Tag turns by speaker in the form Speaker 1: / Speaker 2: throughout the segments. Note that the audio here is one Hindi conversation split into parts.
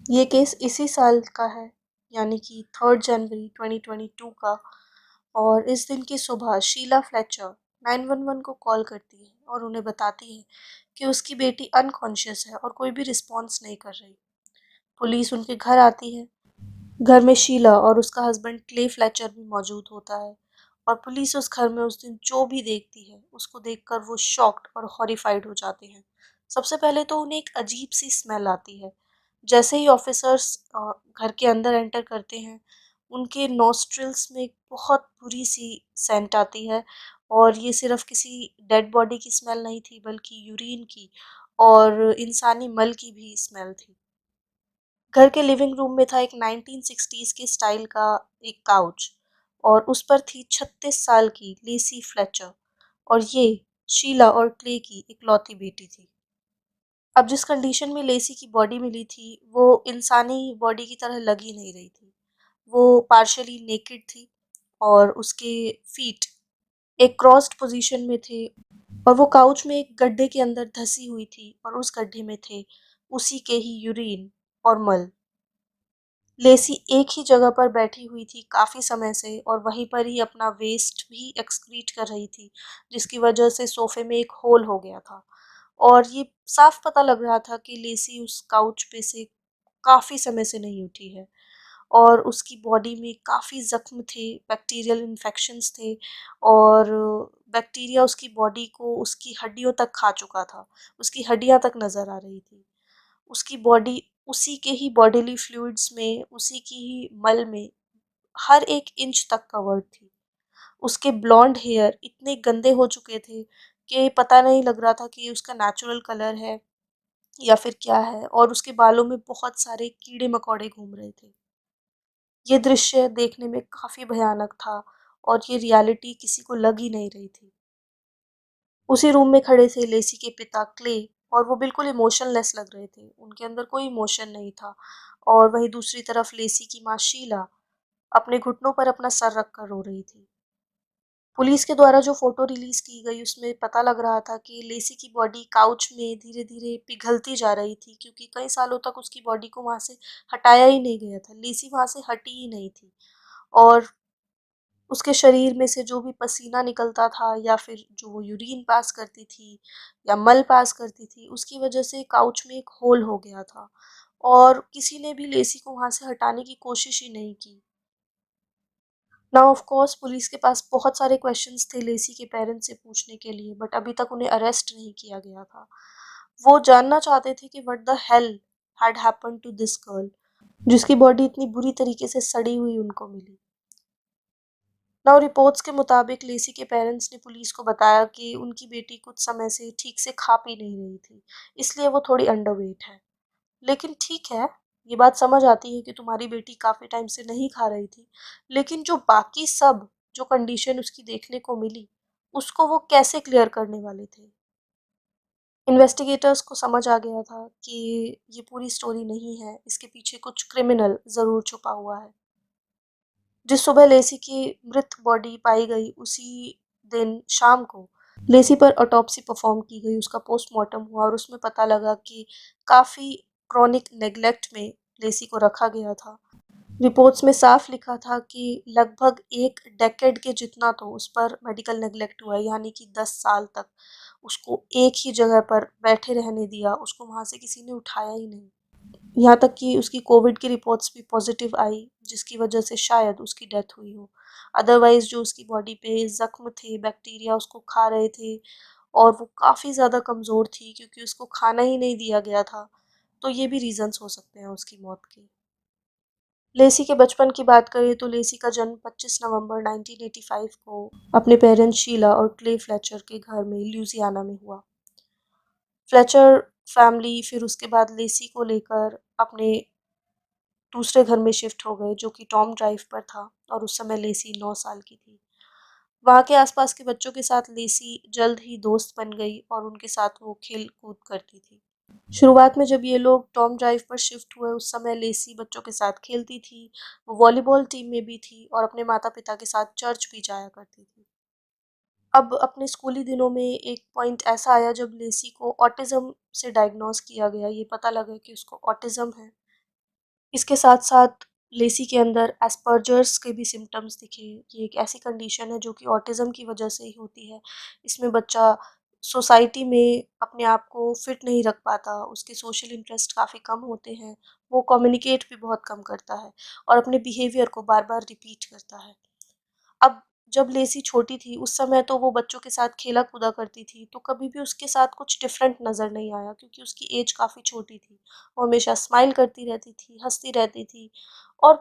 Speaker 1: ये केस इसी साल का है, यानी कि 3 जनवरी 2022 का। और इस दिन की सुबह शीला फ्लेचर 911 को कॉल करती है और उन्हें बताती है कि उसकी बेटी अनकॉन्शियस है और कोई भी रिस्पॉन्स नहीं कर रही। पुलिस उनके घर आती है। घर में शीला और उसका हस्बैंड क्ले फ्लेचर भी मौजूद होता है। और पुलिस उस घर में उस दिन जो भी देखती है उसको देखकर वो शॉक्ड और हॉरिफाइड हो जाते हैं। सबसे पहले तो उन्हें एक अजीब सी स्मेल आती है। जैसे ही ऑफिसर्स घर के अंदर एंटर करते हैं, उनके नॉस्ट्रिल्स में एक बहुत बुरी सी सेंट आती है। और ये सिर्फ किसी डेड बॉडी की स्मेल नहीं थी, बल्कि यूरिन की और इंसानी मल की भी स्मेल थी। घर के लिविंग रूम में था एक 1960s के स्टाइल का एक काउच, और उस पर थी 36 साल की लेसी फ्लेचर, और ये शीला और क्ले की इकलौती बेटी थी। अब जिस कंडीशन में लेसी की बॉडी मिली थी, वो इंसानी बॉडी की तरह लग ही नहीं रही थी। वो पार्शियली नेकेड थी, और उसके फीट एक क्रॉस्ड पोजीशन में थे, और वो काउच में एक गड्ढे के अंदर धसी हुई थी, और उस गड्ढे में थे उसी के ही यूरिन और मल। लेसी एक ही जगह पर बैठी हुई थी काफ़ी समय से, और वहीं पर ही अपना वेस्ट भी एक्सक्रीट कर रही थी, जिसकी वजह से सोफे में एक होल हो गया था। और ये साफ पता लग रहा था कि लेसी उस काउच पे से काफ़ी समय से नहीं उठी है। और उसकी बॉडी में काफ़ी ज़ख्म थे, बैक्टीरियल इन्फेक्शंस थे, और बैक्टीरिया उसकी बॉडी को उसकी हड्डियों तक खा चुका था। उसकी हड्डियाँ तक नज़र आ रही थी। उसकी बॉडी उसी के ही बॉडीली फ्लूइड्स में, उसी की ही मल में हर एक इंच तक कवर्ड थी। उसके ब्लॉन्ड हेयर इतने गंदे हो चुके थे कि पता नहीं लग रहा था कि ये उसका नेचुरल कलर है या फिर क्या है, और उसके बालों में बहुत सारे कीड़े मकोड़े घूम रहे थे। ये दृश्य देखने में काफ़ी भयानक था, और ये रियलिटी किसी को लग ही नहीं रही थी। उसी रूम में खड़े थे लेसी के पिता क्ले, और वो बिल्कुल इमोशनलेस लग रहे थे। उनके अंदर कोई इमोशन नहीं था। और वहीं दूसरी तरफ लेसी की माँ शीला अपने घुटनों पर अपना सर रखकर रो रही थी। पुलिस के द्वारा जो फोटो रिलीज की गई, उसमें पता लग रहा था कि लेसी की बॉडी काउच में धीरे धीरे पिघलती जा रही थी, क्योंकि कई सालों तक उसकी बॉडी को वहां से हटाया ही नहीं गया था। लेसी वहां से हटी ही नहीं थी। और उसके शरीर में से जो भी पसीना निकलता था, या फिर जो वो यूरिन पास करती थी या मल पास करती थी, उसकी वजह से काउच में एक होल हो गया था। और किसी ने भी लेसी को वहां से हटाने की कोशिश ही नहीं की। नाउ ऑफ कोर्स पुलिस के पास बहुत सारे क्वेश्चंस थे लेसी के पेरेंट्स से पूछने के लिए, बट अभी तक उन्हें अरेस्ट नहीं किया गया था। वो जानना चाहते थे कि what the hell had happened to this girl, जिसकी बॉडी इतनी बुरी तरीके से सड़ी हुई उनको मिली। नाउ रिपोर्ट्स के मुताबिक लेसी के पेरेंट्स ने पुलिस को बताया कि उनकी बेटी कुछ समय से ठीक से खा पी नहीं रही थी, इसलिए वो थोड़ी अंडरवेट है। लेकिन ठीक है, ये बात समझ आती है कि तुम्हारी बेटी काफ़ी टाइम से नहीं खा रही थी, लेकिन जो बाकी सब जो कंडीशन उसकी देखने को मिली, उसको वो कैसे क्लियर करने वाले थे? इन्वेस्टिगेटर्स को समझ आ गया था कि ये पूरी स्टोरी नहीं है, इसके पीछे कुछ क्रिमिनल ज़रूर छुपा हुआ है। जिस सुबह लेसी की मृत बॉडी पाई गई, उसी दिन शाम को लेसी पर ऑटोप्सी परफॉर्म की गई, उसका पोस्टमार्टम हुआ, और उसमें पता लगा कि काफ़ी क्रॉनिक नेग्लेक्ट में लेसी को रखा गया था। रिपोर्ट्स में साफ लिखा था कि लगभग एक डेकेड के जितना तो उस पर मेडिकल नेग्लेक्ट हुआ है, यानी कि 10 साल तक उसको एक ही जगह पर बैठे रहने दिया, उसको वहाँ से किसी ने उठाया ही नहीं। यहाँ तक कि उसकी कोविड की रिपोर्ट्स भी पॉजिटिव आई, जिसकी वजह से शायद उसकी डेथ हुई हो। अदरवाइज जो उसकी बॉडी पे ज़ख्म थे, बैक्टीरिया उसको खा रहे थे, और वो काफ़ी ज़्यादा कमज़ोर थी क्योंकि उसको खाना ही नहीं दिया गया था। तो ये भी रीज़न्स हो सकते हैं उसकी मौत के। लेसी के बचपन की बात करें तो लेसी का जन्म 25 नवंबर 1985 को अपने पेरेंट्स शीला और क्ले फ्लेचर के घर में ल्यूजियाना में हुआ। फ्लेचर फैमिली फिर उसके बाद लेसी को लेकर अपने दूसरे घर में शिफ्ट हो गए, जो कि टॉम ड्राइव पर था, और उस समय लेसी 9 साल की थी। वहाँ के आसपास के बच्चों के साथ लेसी जल्द ही दोस्त बन गई, और उनके साथ वो खेल कूद करती थी। शुरुआत में जब ये लोग टॉम ड्राइव पर शिफ्ट हुए, उस समय लेसी बच्चों के साथ खेलती थी, वो वॉलीबॉल टीम में भी थी, और अपने माता-पिता के साथ चर्च भी जाया करती थी। अब अपने स्कूली दिनों में एक पॉइंट ऐसा आया जब लेसी को ऑटिज़्म से डायग्नोज़ किया गया, ये पता लगा कि उसको ऑटिज़्म है। इसके साथ-साथ लेसी के अंदर एस्पर्जर्स के भी सिम्पटम्स दिखे। ये एक ऐसी कंडीशन है जो कि ऑटिज़्म की वजह से ही होती है। इसमें बच्चा सोसाइटी में अपने आप को फिट नहीं रख पाता, उसके सोशल इंटरेस्ट काफ़ी कम होते हैं, वो कम्युनिकेट भी बहुत कम करता है और अपने बिहेवियर को बार-बार रिपीट करता है। अब जब लेसी छोटी थी उस समय तो वो बच्चों के साथ खेला-कूदा करती थी, तो कभी भी उसके साथ कुछ डिफरेंट नज़र नहीं आया क्योंकि उसकी एज काफ़ी छोटी थी। वो हमेशा स्माइल करती रहती थी, हँसती रहती थी और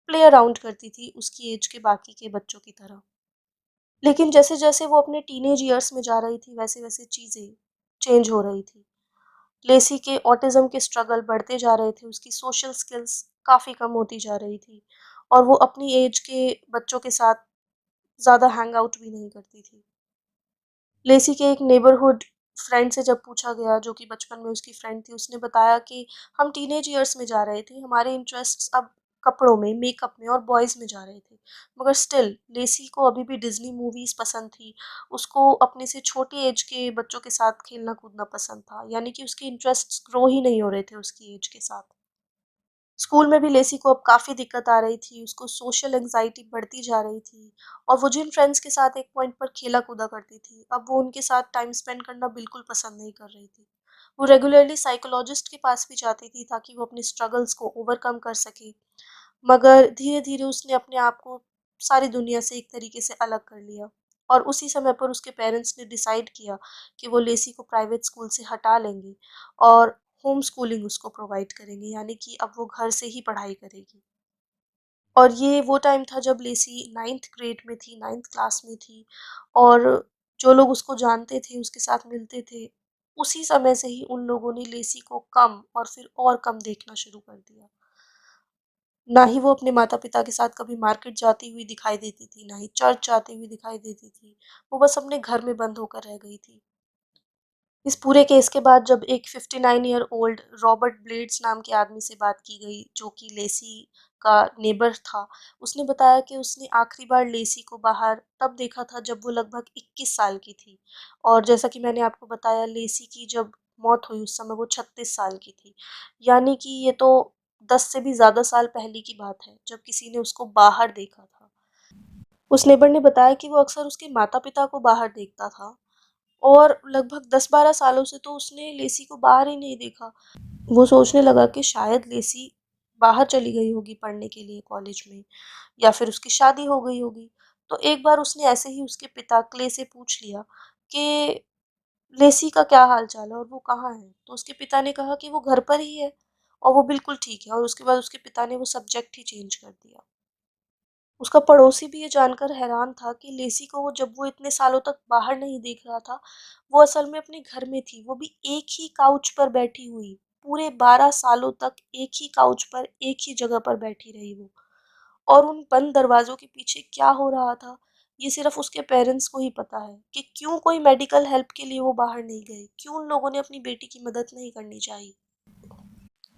Speaker 1: प्ले अराउंड करती थी उसकी एज के बाकी के बच्चों की तरह। लेकिन जैसे-जैसे वो अपने टीनेज ईयर्स में जा रही थी, वैसे-वैसे चीज़ें चेंज हो रही थी। लेसी के ऑटिज़्म के स्ट्रगल बढ़ते जा रहे थे, उसकी सोशल स्किल्स काफ़ी कम होती जा रही थी और वो अपनी एज के बच्चों के साथ ज़्यादा हैंग आउट भी नहीं करती थी। लेसी के एक नेबरहुड फ्रेंड से जब पूछा गया जो कि बचपन में उसकी फ्रेंड थी, उसने बताया कि हम टीनेज ईयर्स में जा रहे थे, हमारे इंटरेस्ट्स अब कपड़ों में, मेकअप में और बॉयज़ में जा रहे थे। मगर स्टिल लेसी को अभी भी डिज़्नी मूवीज़ पसंद थी, उसको अपने से छोटी एज के बच्चों के साथ खेलना-कूदना पसंद था, यानी कि उसके इंटरेस्ट्स ग्रो ही नहीं हो रहे थे उसकी एज के साथ। स्कूल में भी लेसी को अब काफ़ी दिक्कत आ रही थी, उसको सोशल एंग्ज़ायटी बढ़ती जा रही थी और वो जिन फ्रेंड्स के साथ एक पॉइंट पर खेला-कूदा करती थी, अब वो उनके साथ टाइम स्पेंड करना बिल्कुल पसंद नहीं कर रही थी। वो रेगुलरली साइकोलॉजिस्ट के पास भी जाती थी ताकि वो अपने स्ट्रगल्स को ओवरकम कर सके, मगर धीरे-धीरे उसने अपने आप को सारी दुनिया से एक तरीके से अलग कर लिया और उसी समय पर उसके पेरेंट्स ने डिसाइड किया कि वो लेसी को प्राइवेट स्कूल से हटा लेंगे और होम स्कूलिंग उसको प्रोवाइड करेंगे, यानी कि अब वो घर से ही पढ़ाई करेगी। और ये वो टाइम था जब लेसी 9th ग्रेड में थी, 9th क्लास में थी और जो लोग उसको जानते थे, उसके साथ मिलते थे, उसी समय से ही उन लोगों ने लेसी को कम और फिर और कम देखना शुरू कर दिया। ना ही वो अपने माता-पिता के साथ कभी मार्केट जाती हुई दिखाई देती थी, ना ही चर्च जाती हुई दिखाई देती थी। वो बस अपने घर में बंद होकर रह गई थी। इस पूरे केस के बाद जब एक 59 ईयर ओल्ड रॉबर्ट ब्लेड्स नाम के आदमी से बात की गई, जो कि लेसी का नेबर था, उसने बताया कि उसने आखिरी बार लेसी को बाहर तब देखा था जब वो लगभग 21 साल की थी और जैसा कि मैंने आपको बताया लेसी की जब मौत हुई उस समय वो 36 साल की थी। यानी कि ये तो 10 से भी ज़्यादा साल पहले की बात है, जब किसी ने उसको बाहर देखा था। उस नेबर ने बताया कि वो अक्सर उसके माता-पिता को बाहर देखता था और लगभग 10-12 सालों से तो उसने लेसी को बाहर ही नहीं देखा। वो सोचने लगा कि शायद लेसी बाहर चली गई होगी पढ़ने के लिए कॉलेज में या फिर उसकी शादी हो गई होगी। तो एक बार उसने ऐसे ही उसके पिता क्ले से पूछ लिया कि लेसी का क्या हाल-चाल है और वो कहाँ है? तो उसके पिता ने कहा कि वो घर पर ही है और वो बिल्कुल ठीक है और उसके बाद उसके पिता ने वो सब्जेक्ट ही चेंज कर दिया। उसका पड़ोसी भी ये जानकर हैरान था कि लेसी को वो जब वो इतने सालों तक बाहर नहीं देख रहा था, वो असल में अपने घर में थी, वो भी एक ही काउच पर बैठी हुई। पूरे 12 सालों तक एक ही काउच पर, एक ही जगह पर बैठी रही वो। और उन बंद दरवाज़ों के पीछे क्या हो रहा था, ये सिर्फ़ उसके पेरेंट्स को ही पता है कि क्यों कोई मेडिकल हेल्प के लिए वो बाहर नहीं गए, क्यों उन लोगों ने अपनी बेटी की मदद नहीं करनी चाहिए।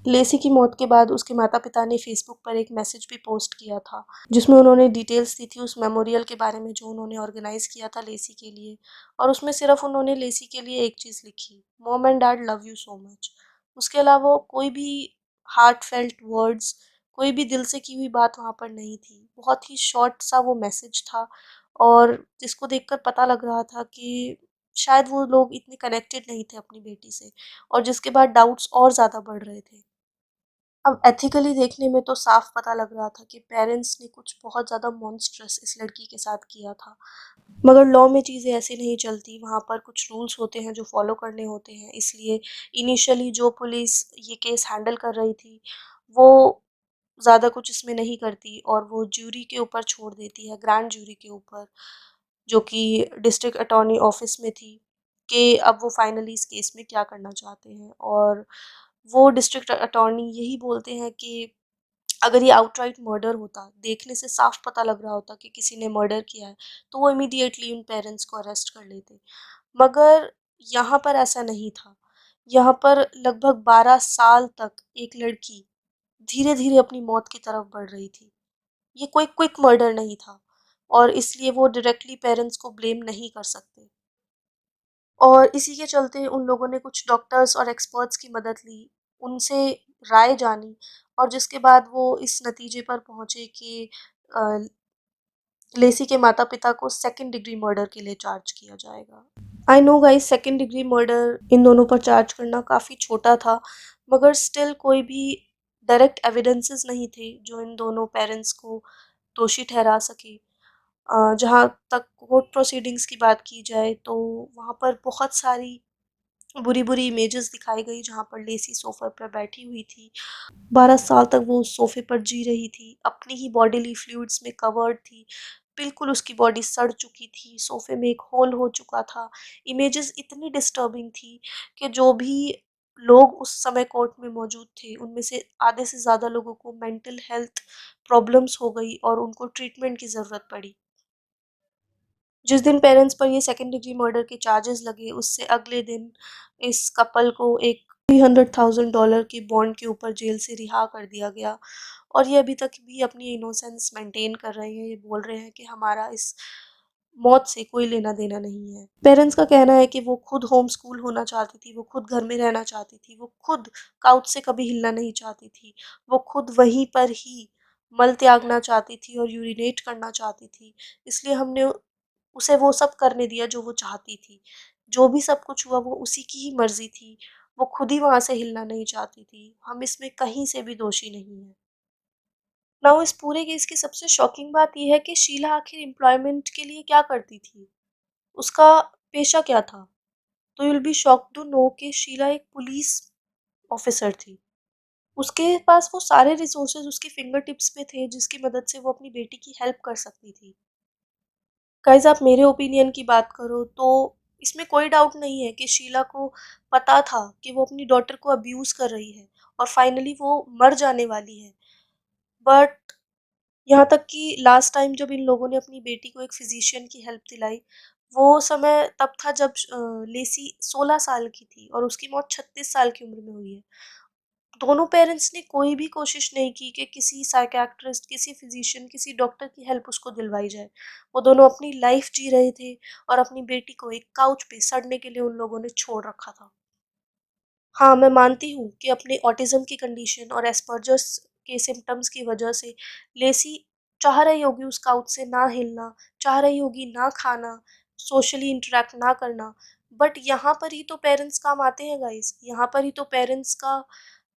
Speaker 1: लेसी की मौत के बाद उसके माता-पिता ने फ़ेसबुक पर एक मैसेज भी पोस्ट किया था, जिसमें उन्होंने डिटेल्स दी थी उस मेमोरियल के बारे में जो उन्होंने ऑर्गेनाइज़ किया था लेसी के लिए और उसमें सिर्फ़ उन्होंने लेसी के लिए एक चीज़ लिखी, mom and dad love you so much. उसके अलावा कोई भी हार्टफेल्ट वर्ड्स, कोई भी दिल से की हुई बात वहाँ पर नहीं थी। बहुत ही शॉर्ट सा वो मैसेज था और जिसको देखकर पता लग रहा था कि शायद वो लोग इतने कनेक्टेड नहीं थे अपनी बेटी से और जिसके बाद डाउट्स और ज़्यादा बढ़ रहे थे। अब एथिकली देखने में तो साफ पता लग रहा था कि पेरेंट्स ने कुछ बहुत ज़्यादा मॉन्स्ट्रस इस लड़की के साथ किया था। मगर लॉ में चीज़ें ऐसे नहीं चलती, वहाँ पर कुछ रूल्स होते हैं जो फॉलो करने होते हैं। इसलिए इनिशियली जो पुलिस ये केस हैंडल कर रही थी, वो ज़्यादा कुछ इसमें नहीं करती और वो ज्यूरी के ऊपर छोड़ देती है, ग्रैंड ज्यूरी के ऊपर, जो कि डिस्ट्रिक्ट अटॉर्नी ऑफिस में थी, कि अब वो फाइनली इस केस में क्या करना चाहते हैं और वो डिस्ट्रिक्ट अटॉर्नी यही बोलते हैं कि अगर ये आउटराइट मर्डर होता, देखने से साफ पता लग रहा होता कि किसी ने मर्डर किया है, तो वो इमीडिएटली उन पेरेंट्स को अरेस्ट कर लेते। मगर यहाँ पर ऐसा नहीं था। यहाँ पर लगभग 12 साल तक एक लड़की धीरे-धीरे अपनी मौत की तरफ बढ़ रही थी। ये कोई क्विक मर्डर नहीं था और इसलिए वो डायरेक्टली पेरेंट्स को ब्लेम नहीं कर सकते। और इसी के चलते उन लोगों ने कुछ डॉक्टर्स और एक्सपर्ट्स की मदद ली, उनसे राय जानी और जिसके बाद वो इस नतीजे पर पहुँचे कि अ, लेसी के माता-पिता को सेकंड डिग्री मर्डर के लिए चार्ज किया जाएगा। I know guys, second degree murder इन दोनों पर चार्ज करना काफ़ी छोटा था, मगर स्टिल कोई भी डायरेक्ट एविडेंसेस नहीं थे जो इन दोनों पेरेंट्स को दोषी ठहरा सके। जहाँ तक कोर्ट प्रोसीडिंग्स की बात की जाए तो वहाँ पर बहुत सारी बुरी-बुरी इमेजेस दिखाई गई जहाँ पर लेसी सोफ़े पर बैठी हुई थी। 12 साल तक वो उस सोफ़े पर जी रही थी, अपनी ही बॉडीली फ्लूइड्स में कवर्ड थी, बिल्कुल उसकी बॉडी सड़ चुकी थी, सोफ़े में एक होल हो चुका था। इमेजेस इतनी डिस्टर्बिंग थी कि जो भी लोग उस समय कोर्ट में मौजूद थे, उनमें से आधे से ज़्यादा लोगों को मेंटल हेल्थ प्रॉब्लम्स हो गई और उनको ट्रीटमेंट की ज़रूरत पड़ी। जिस दिन पेरेंट्स पर ये सेकंड डिग्री मर्डर के चार्जेस लगे, उससे अगले दिन इस कपल को एक $300,000 की बॉन्ड के ऊपर जेल से रिहा कर दिया गया और ये अभी तक भी अपनी इनोसेंस मेंटेन कर रहे हैं। ये बोल रहे हैं कि हमारा इस मौत से कोई लेना-देना नहीं है। पेरेंट्स का कहना है कि वो खुद होम स्कूल होना चाहती थी, वो खुद घर में रहना चाहती थी, वो खुद काउच से कभी हिलना नहीं चाहती थी, वो खुद वहीं पर ही मल त्यागना चाहती थी और यूरिनेट करना चाहती थी। इसलिए हमने उसे वो सब करने दिया जो वो चाहती थी। जो भी सब कुछ हुआ वो उसी की ही मर्ज़ी थी। वो खुद ही वहाँ से हिलना नहीं चाहती थी। हम इसमें कहीं से भी दोषी नहीं हैं। नाउ इस पूरे केस की सबसे शॉकिंग बात ये है कि शीला आखिर एम्प्लॉयमेंट के लिए क्या करती थी? उसका पेशा क्या था? तो you will be shocked to know कि शीला एक पुलिस ऑफ़िसर थी। उसके पास वो सारे रिसोर्सेज़ उसके फिंगर टिप्स पे थे जिसकी मदद से वो अपनी बेटी की हेल्प कर सकती थी। गाइज़, आप मेरे ओपिनियन की बात करो तो इसमें कोई डाउट नहीं है कि शीला को पता था कि वो अपनी डॉटर को अब्यूज़ कर रही है और फाइनली वो मर जाने वाली है। बट यहाँ तक कि लास्ट टाइम जब इन लोगों ने अपनी बेटी को एक फ़िज़िशियन की हेल्प दिलाई, वो समय तब था जब लेसी 16 साल की थी और उसकी मौत 36 साल की उम्र में हुई है। दोनों पेरेंट्स ने कोई भी कोशिश नहीं की कि किसी साइकियाट्रिस्ट, किसी फिजिशियन, किसी डॉक्टर की हेल्प उसको दिलवाई जाए। वो दोनों अपनी लाइफ जी रहे थे और अपनी बेटी को एक काउच पे सड़ने के लिए उन लोगों ने छोड़ रखा था। हाँ, मैं मानती हूँ कि अपने ऑटिज़्म की कंडीशन और एस्पर्जर्स के सिम्पटम्स की वजह से लेसी चाह रही होगी उस काउच से ना हिलना, चाह रही होगी ना खाना, सोशली इंटरैक्ट ना करना। बट यहाँ पर ही तो पेरेंट्स काम आते हैं गाइज़। यहाँ पर ही तो पेरेंट्स का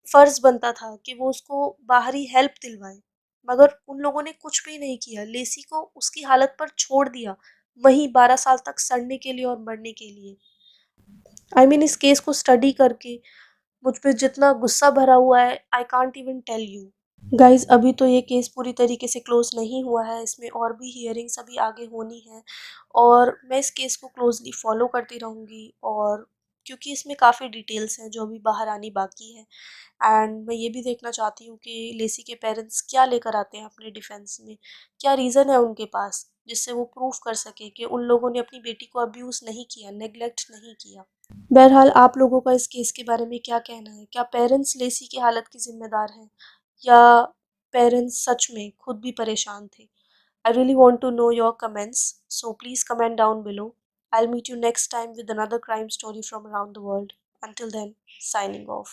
Speaker 1: फ़र्ज़ बनता था कि वो उसको बाहरी हेल्प दिलवाएँ। मगर उन लोगों ने कुछ भी नहीं किया, लेसी को उसकी हालत पर छोड़ दिया, वहीं 12 साल तक सड़ने के लिए और मरने के लिए। आई मीन इस केस को स्टडी करके मुझ पे जितना गुस्सा भरा हुआ है, I can't even tell you. Guys, अभी तो ये केस पूरी तरीके से क्लोज़ नहीं हुआ है, इसमें और भी हियरिंग्स अभी आगे होनी है और मैं इस केस को क्लोज़ली फ़ॉलो करती रहूँगी और क्योंकि इसमें काफ़ी डिटेल्स हैं जो अभी बाहर आनी बाकी है एंड मैं ये भी देखना चाहती हूँ कि लेसी के पेरेंट्स क्या लेकर आते हैं अपने डिफेंस में, क्या रीज़न है उनके पास जिससे वो प्रूव कर सके कि उन लोगों ने अपनी बेटी को अब्यूज़ नहीं किया, नेग्लेक्ट नहीं किया। बहरहाल आप लोगों का इस केस के बारे में क्या कहना है? क्या पेरेंट्स लेसी की हालत के ज़िम्मेदार हैं या पेरेंट्स सच में खुद भी परेशान थे? I really want to know your comments, so please comment down below. I'll meet you next time with another crime story from around the world. Until then, signing off.